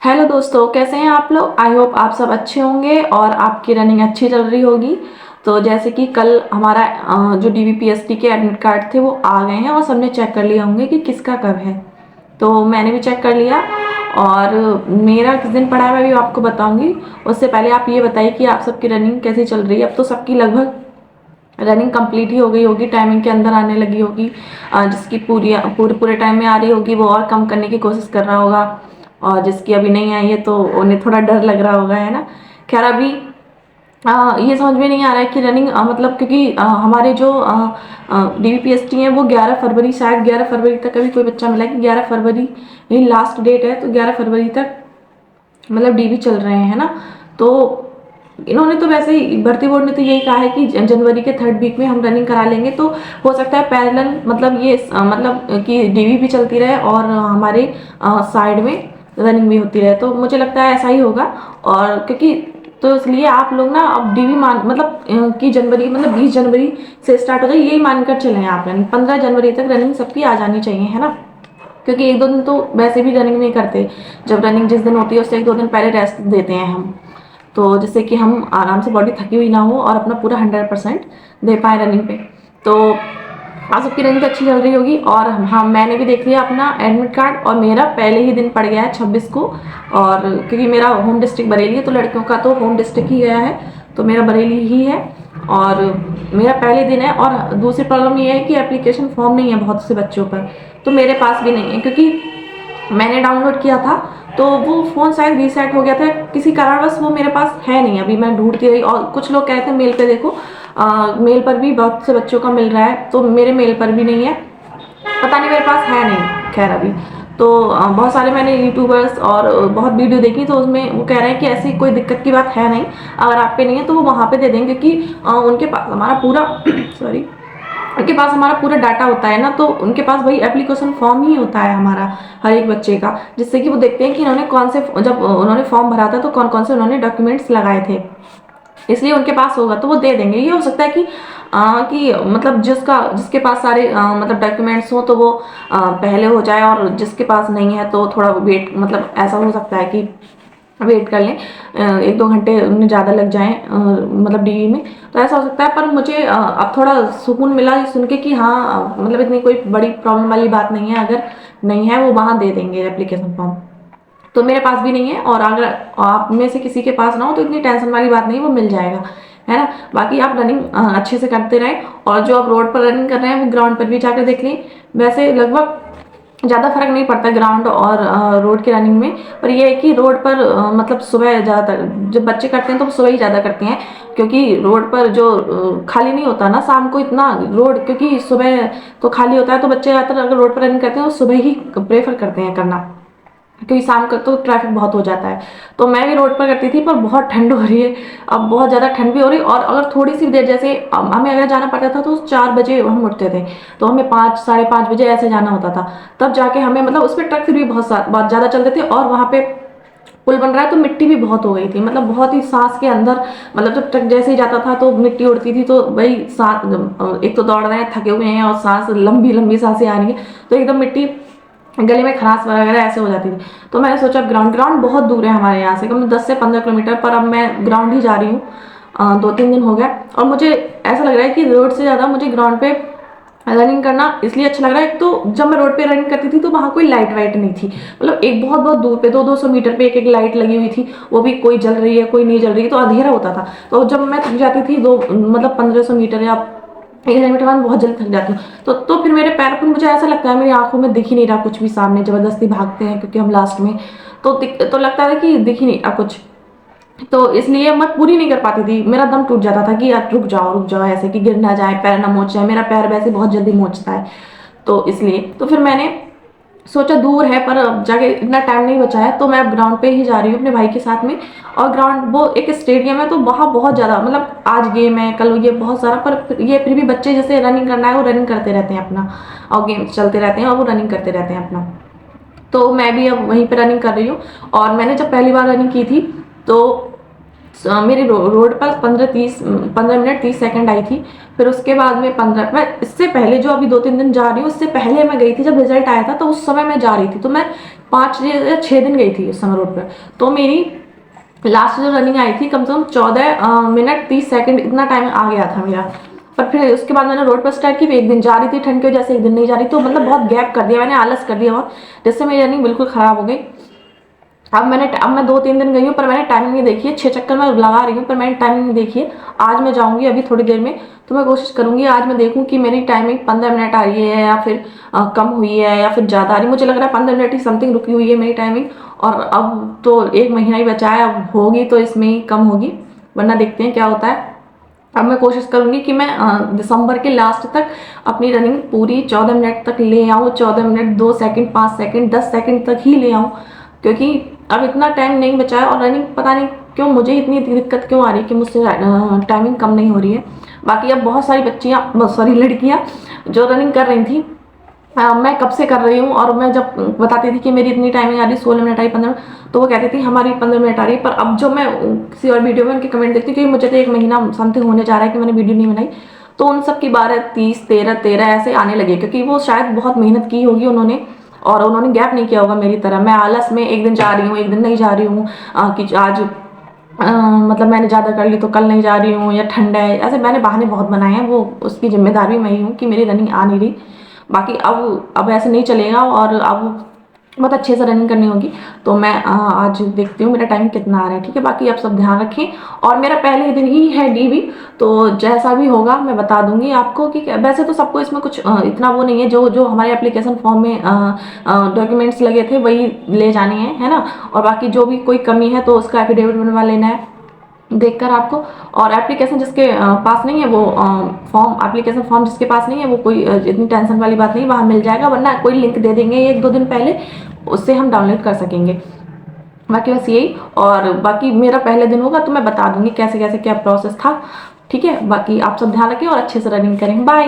Hello दोस्तों, कैसे हैं आप लोग। आई होप आप सब अच्छे होंगे और आपकी रनिंग अच्छी चल रही होगी। तो जैसे कि कल हमारा जो डीवीपीएसटी के एडमिट कार्ड थे वो आ गए हैं और सबने चेक कर लिया होंगे कि किसका कब है। तो मैंने भी चेक कर लिया और मेरा किस दिन पड़ा है मैं भी आपको बताऊंगी। उससे पहले आप ये बताइए कि आप सबकी रनिंग कैसी चल रही है। अब तो सबकी लगभग रनिंग कंप्लीट ही हो गई होगी, टाइमिंग के अंदर आने लगी होगी। जिसकी पूरे पूरे टाइम में आ रही होगी वो और कम करने की कोशिश कर रहा होगा, और जिसकी अभी नहीं आई है तो उन्हें थोड़ा डर लग रहा होगा, है ना। खैर अभी ये समझ में नहीं आ रहा है कि रनिंग मतलब क्योंकि हमारे जो डीवीपीएसटी हैं वो 11 फरवरी, शायद 11 फरवरी तक अभी कोई बच्चा मिला है कि 11 फरवरी यही लास्ट डेट है, तो 11 फरवरी तक मतलब डीवी चल रहे हैं, है ना। तो इन्होंने तो वैसे ही भर्ती बोर्ड ने तो यही कहा है कि जनवरी के 3rd वीक में हम रनिंग करा लेंगे। तो हो सकता है पैरेलल मतलब ये मतलब कि डीवी भी चलती रहे और हमारे साइड में रनिंग भी होती रहे। तो मुझे लगता है ऐसा ही होगा। और क्योंकि तो इसलिए आप लोग ना अब डीवी मान मतलब कि जनवरी मतलब 20 जनवरी से स्टार्ट हो जाए, यही मानकर चले आप रनिंग 15 जनवरी तक रनिंग सबकी आ जानी चाहिए, है ना। क्योंकि एक दो दिन तो वैसे भी रनिंग नहीं करते। जब रनिंग जिस दिन होती है उससे एक दो दिन पहले रेस्ट देते हैं हम, तो जिससे कि हम आराम से बॉडी थकी हुई ना हो और अपना पूरा 100% दे पाए रनिंग पे। तो आज सबकी रनिंग तो अच्छी चल रही होगी। और हाँ, मैंने भी देख लिया अपना एडमिट कार्ड और मेरा पहले ही दिन पड़ गया है 26 को। और क्योंकि मेरा होम डिस्ट्रिक्ट बरेली है तो लड़कियों का तो होम डिस्ट्रिक्ट ही गया है, तो मेरा बरेली ही है और मेरा पहले दिन है। और दूसरी प्रॉब्लम ये है कि एप्लीकेशन फॉर्म नहीं है बहुत से बच्चों पर, तो मेरे पास भी नहीं है क्योंकि मैंने डाउनलोड किया था तो वो फ़ोन शायद रीसेट हो गया था किसी कारणवश, वो मेरे पास है नहीं। अभी मैं ढूंढती रही और कुछ लोग कहते हैं मेल पे देखो, मेल पर भी बहुत से बच्चों का मिल रहा है, तो मेरे मेल पर भी नहीं है, पता नहीं मेरे पास है नहीं। खैर अभी तो बहुत सारे मैंने यूट्यूबर्स और बहुत वीडियो देखी तो उसमें वो कह रहे हैं कि ऐसी कोई दिक्कत की बात है नहीं, अगर आप पे नहीं है तो वो वहाँ पे दे देंगे क्योंकि उनके पास हमारा पूरा सॉरी उनके पास हमारा पूरा डाटा होता है ना, तो उनके पास वही एप्लीकेशन फॉर्म ही होता है हमारा हर एक बच्चे का, जिससे कि वो देखते हैं कि इन्होंने कौन से जब उन्होंने फॉर्म भरा था तो कौन कौन से उन्होंने डॉक्यूमेंट्स लगाए थे, इसलिए उनके पास होगा तो वो दे देंगे। ये हो सकता है कि मतलब जिसके पास सारे मतलब डॉक्यूमेंट्स हो तो वो पहले हो जाए, और जिसके पास नहीं है तो थोड़ा वेट मतलब ऐसा हो सकता है कि वेट कर लें, एक दो घंटे उन्हें ज़्यादा लग जाएं मतलब डीवी में, तो ऐसा हो सकता है। पर मुझे अब थोड़ा सुकून मिला ये सुन के कि हाँ मतलब इतनी कोई बड़ी प्रॉब्लम वाली बात नहीं है, अगर नहीं है वो वहाँ दे देंगे एप्लीकेशन फॉर्म। तो मेरे पास भी नहीं है, और अगर आप में से किसी के पास ना हो तो इतनी टेंशन वाली बात नहीं, वो मिल जाएगा, है ना। बाकी आप रनिंग अच्छे से करते रहें, और जो आप रोड पर रनिंग कर रहे हैं वो ग्राउंड पर भी जाकर देख लें। वैसे लगभग ज़्यादा फर्क नहीं पड़ता ग्राउंड और रोड की रनिंग में, पर यह है कि रोड पर मतलब सुबह ज़्यादातर जब बच्चे करते हैं तो सुबह ही ज़्यादा करते हैं, क्योंकि रोड पर जो खाली नहीं होता ना शाम को इतना रोड, क्योंकि सुबह तो खाली होता है, तो बच्चे ज़्यादातर अगर रोड पर रनिंग करते हैं तो सुबह ही प्रेफर करते हैं करना, क्योंकि शाम का तो ट्रैफिक बहुत हो जाता है। तो मैं भी रोड पर करती थी, पर बहुत ठंड हो रही है अब, बहुत ज़्यादा ठंड भी हो रही है। और अगर थोड़ी सी देर जैसे हमें अगर जाना पड़ता था तो 4 बजे हम उठते थे, तो हमें 5 साढ़े 5 बजे ऐसे जाना होता था, तब जाके हमें मतलब उस पर ट्रक फिर भी बहुत ज़्यादा चलते थे, और वहाँ पे पुल बन रहा है तो मिट्टी भी बहुत हो गई थी, मतलब बहुत ही सांस के अंदर, मतलब जब ट्रक जैसे ही जाता था तो मिट्टी उड़ती थी, तो वही सांस, एक तो दौड़ रहे हैं थके हुए हैं और सांस लंबी लंबी सांसें आ रही हैं, तो एकदम मिट्टी गले में खराश वगैरह ऐसे हो जाती थी। तो मैंने सोचा ग्राउंड ग्राउंड बहुत दूर है हमारे यहाँ से, कम 10 से 15 किलोमीटर, पर अब मैं ग्राउंड ही जा रही हूँ 2-3 दिन हो गया, और मुझे ऐसा लग रहा है कि रोड से ज़्यादा मुझे ग्राउंड पे रनिंग करना इसलिए अच्छा लग रहा है। एक तो जब मैं रोड पे रनिंग करती थी तो वहाँ कोई लाइट वाइट नहीं थी, मतलब एक बहुत बहुत दूर पे 200-200 मीटर पे एक एक लाइट लगी हुई थी, वो भी कोई जल रही है कोई नहीं जल रही है, तो अंधेरा होता था। तो जब मैं थक जाती थी दो मतलब 1500 मीटर या 1 किलोमीटर बाद बहुत जल्दी थक जाती हूँ, तो फिर मेरे पैर पर मुझे ऐसा लगता है मेरी आंखों में दिख ही नहीं रहा कुछ भी, सामने जबरदस्ती भागते हैं क्योंकि हम लास्ट में, तो लगता था कि दिख ही नहीं रहा कुछ, तो इसलिए मैं पूरी नहीं कर पाती थी, मेरा दम टूट जाता था कि यार रुक जाओ ऐसे कि गिर ना जाए, पैर ना मोच जाए, मेरा पैर वैसे बहुत जल्दी मोचता है, तो इसलिए तो फिर मैंने सोचा दूर है पर अब जाके इतना टाइम नहीं बचा है, तो मैं अब ग्राउंड पे ही जा रही हूँ अपने भाई के साथ में। और ग्राउंड वो एक स्टेडियम है, तो वहाँ बहुत ज़्यादा मतलब आज गेम है कल ये बहुत सारा, पर ये फिर भी बच्चे जैसे रनिंग करना है वो रनिंग करते रहते हैं अपना, और गेम्स चलते रहते हैं और वो रनिंग करते रहते हैं अपना। तो मैं भी अब वहीं पे रनिंग कर रही हूँ। और मैंने जब पहली बार रनिंग की थी तो मेरी रोड पर 15 मिनट 30 सेकंड आई थी, फिर उसके बाद में 15, मैं इससे पहले जो अभी 2-3 दिन जा रही हूँ, उससे पहले मैं गई थी जब रिजल्ट आया था, तो उस समय मैं जा रही थी तो मैं 5 या 6 दिन गई थी उस समय रोड पर। तो मेरी लास्ट जो रनिंग आई थी कम से कम 14 मिनट 30 सेकंड इतना टाइम आ गया था मेरा। पर फिर उसके बाद मैंने रोड पर स्टार्ट की, एक दिन जा रही थी ठंड की वजह से, एक दिन नहीं जा रही, तो मतलब बहुत गैप कर दिया मैंने, आलस कर दिया बहुत, जिससे मेरी रनिंग बिल्कुल ख़राब हो गई। अब मैं 2-3 दिन गई हूँ, पर मैंने टाइमिंग नहीं देखी है, 6 चक्कर मैं लगा रही हूँ पर मैंने टाइमिंग नहीं देखी है। आज मैं जाऊँगी अभी थोड़ी देर में, तो मैं कोशिश करूँगी आज मैं देखूँ कि मेरी टाइमिंग 15 मिनट आ रही है या फिर कम हुई है या फिर ज़्यादा आ रही है। मुझे लग रहा है 15 मिनट ही समथिंग रुकी हुई है मेरी टाइमिंग, और अब तो 1 महीना ही बचा है, अब होगी तो इसमें ही कम होगी, वरना देखते हैं क्या होता है। अब मैं कोशिश करूँगी कि मैं दिसंबर के लास्ट तक अपनी रनिंग पूरी 14 मिनट तक ले आऊँ, 14 मिनट 2 सेकंड 5 सेकंड 10 सेकंड तक ही ले आऊँ, क्योंकि अब इतना टाइम नहीं बचा है। और रनिंग पता नहीं क्यों मुझे इतनी दिक्कत क्यों आ रही है कि मुझसे टाइमिंग कम नहीं हो रही है। बाकी अब बहुत सारी बच्चियाँ, सॉरी लड़कियाँ जो रनिंग कर रही थी, मैं कब से कर रही हूँ, और मैं जब बताती थी कि मेरी इतनी टाइमिंग आ रही है 16 मिनट आई 15 मिनट, तो वो कहती थी हमारी 15 मिनट आ रही है। पर अब जो मैं किसी और वीडियो में उनके कमेंट देखती हूँ कि मुझे तो 1 महीना समथिंग होने जा रहा है कि मैंने वीडियो नहीं बनाई, तो उन सब की 12 30 13 13 ऐसे आने लगे, क्योंकि वो शायद बहुत मेहनत की होगी उन्होंने, और उन्होंने गैप नहीं किया होगा मेरी तरह। मैं आलस में एक दिन जा रही हूँ एक दिन नहीं जा रही हूँ, कि आज मतलब मैंने ज़्यादा कर ली तो कल नहीं जा रही हूँ, या ठंड है, ऐसे मैंने बहाने बहुत बनाए हैं, वो उसकी जिम्मेदार भी मैं ही हूँ कि मेरी रनिंग आ नहीं रही। बाकी अब ऐसे नहीं चलेगा, और अब बहुत अच्छे से रनिंग करनी होगी। तो मैं आज देखती हूँ मेरा टाइम कितना आ रहा है, ठीक है। बाकी आप सब ध्यान रखें, और मेरा पहले दिन ही है डीवी, तो जैसा भी होगा मैं बता दूंगी आपको। कि वैसे तो सबको इसमें कुछ इतना वो नहीं है, जो जो हमारे एप्लीकेशन फॉर्म में डॉक्यूमेंट्स लगे थे वही ले जाने हैं, है ना। और बाकी जो भी कोई कमी है तो उसका एफिडेविट बनवा लेना है देखकर आपको। और एप्लीकेशन जिसके पास नहीं है वो एप्लीकेशन फॉर्म जिसके पास नहीं है वो कोई इतनी टेंशन वाली बात नहीं, वहाँ मिल जाएगा, वरना कोई लिंक दे देंगे 1-2 दिन पहले, उससे हम डाउनलोड कर सकेंगे। बाकी बस यही, और बाकी मेरा पहले दिन होगा तो मैं बता दूंगी कैसे कैसे क्या प्रोसेस था, ठीक है। बाकी आप सब ध्यान रखें और अच्छे से रनिंग करें। बाय।